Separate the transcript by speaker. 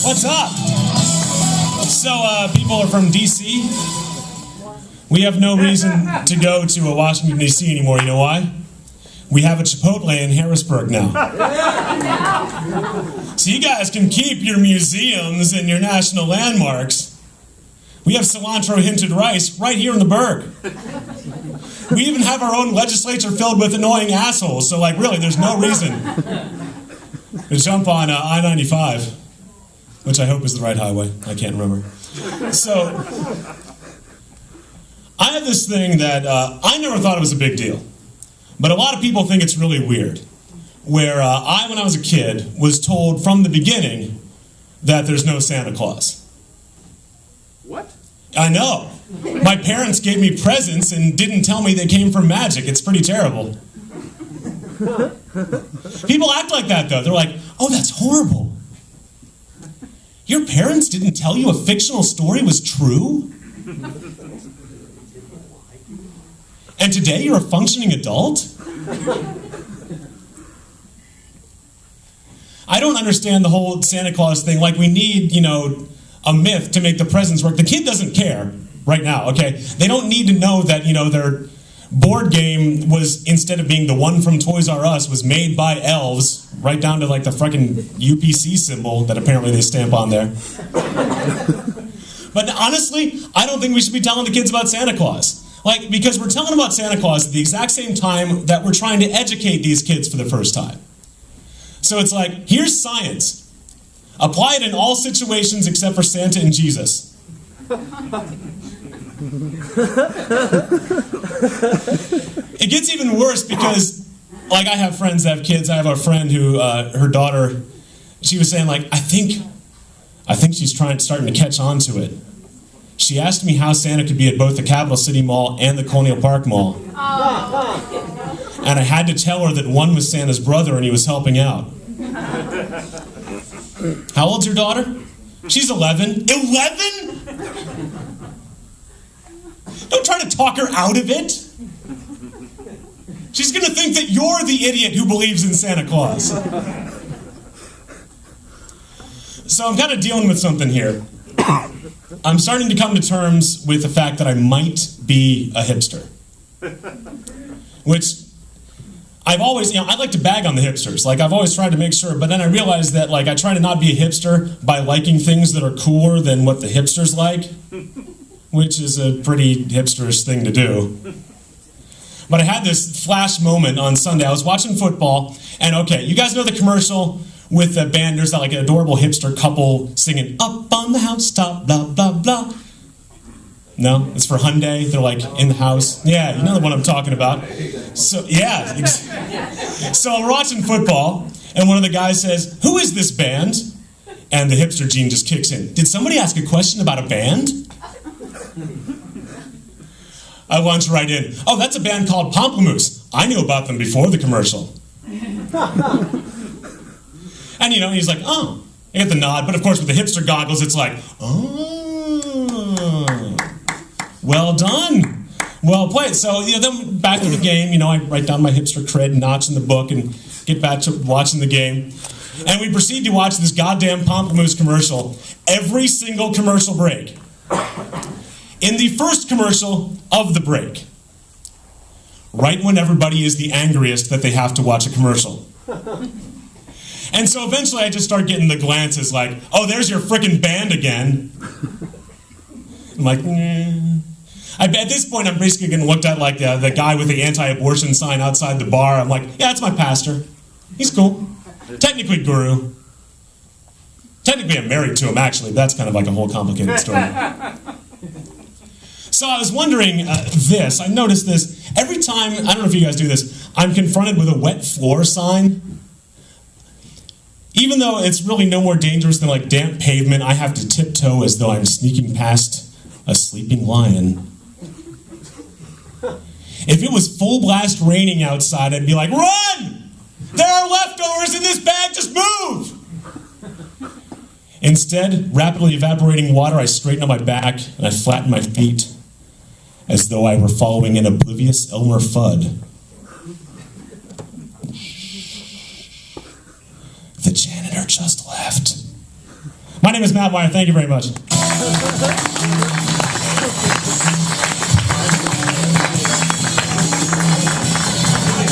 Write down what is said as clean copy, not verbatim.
Speaker 1: What's up? So, people are from D.C. We have no reason to go to Washington, D.C. anymore. You know why? We have a Chipotle in Harrisburg now. So you guys can keep your museums and your national landmarks. We have cilantro-hinted rice right here in the burg. We even have our own legislature filled with annoying assholes. So, like, really, there's no reason to jump on I-95, which I hope is the right highway. I can't remember. So, I have this thing that I never thought it was a big deal. But a lot of people think it's really weird. Where when I was a kid, was told from the beginning that there's no Santa Claus.
Speaker 2: What?
Speaker 1: I know. My parents gave me presents and didn't tell me they came from magic. It's pretty terrible. People act like that, though. They're like, oh, that's horrible. Your parents didn't tell you a fictional story was true? And today you're a functioning adult? I don't understand the whole Santa Claus thing. Like, we need, a myth to make the presents work. The kid doesn't care right now, okay? They don't need to know that, their board game was, instead of being the one from Toys R Us, was made by elves, right down to, like, the fucking UPC symbol that apparently they stamp on there. But honestly, I don't think we should be telling the kids about Santa Claus. Like, because we're telling them about Santa Claus at the exact same time that we're trying to educate these kids for the first time. So it's like, here's science. Apply it in all situations except for Santa and Jesus. It gets even worse because, like, I have friends that have kids. I have a friend who, her daughter, she was saying, like, I think she's starting to catch on to it. She asked me how Santa could be at both the Capital City Mall and the Colonial Park Mall. Oh. And I had to tell her that one was Santa's brother and he was helping out. How old's your daughter? She's 11. 11? Don't try to talk her out of it. She's going to think that you're the idiot who believes in Santa Claus. So I'm kind of dealing with something here. I'm starting to come to terms with the fact that I might be a hipster. Which, I've always, I like to bag on the hipsters. Like, I've always tried to make sure, but then I realized that, like, I try to not be a hipster by liking things that are cooler than what the hipsters like, which is a pretty hipsterish thing to do. But I had this flash moment on Sunday. I was watching football, and okay, you guys know the commercial with the band, there's that, like, an adorable hipster couple singing, up on the housetop, blah, blah, blah. No? It's for Holliday. They're, like, in the house. Yeah, you know the one I'm talking about. So, yeah. So we're watching football, and one of the guys says, who is this band? And the hipster gene just kicks in. Did somebody ask a question about a band? I launch right in. Oh, that's a band called Pomplamoose. I knew about them before the commercial. And, he's like, oh. I get the nod. But, of course, with the hipster goggles, it's like, oh. Well done. Well played. So, then back to the game. I write down my hipster cred notch in the book and get back to watching the game. And we proceed to watch this goddamn Pomplamoose commercial every single commercial break. In the first commercial of the break, right when everybody is the angriest that they have to watch a commercial. And so eventually I just start getting the glances like, oh, there's your frickin' band again. I'm like, at this point, I'm basically getting looked at like the guy with the anti-abortion sign outside the bar. I'm like, yeah, that's my pastor. He's cool. Technically guru. Technically I'm married to him, actually. But that's kind of like a whole complicated story. So I was wondering this. I noticed this. Every time, I don't know if you guys do this, I'm confronted with a wet floor sign. Even though it's really no more dangerous than like damp pavement, I have to tiptoe as though I'm sneaking past a sleeping lion. If it was full blast raining outside, I'd be like, run! There are leftovers in this bag, just move! Instead, rapidly evaporating water, I straighten up my back and I flatten my feet as though I were following an oblivious Elmer Fudd. The janitor just left. My My name is Matt Meyer. Thank you very much.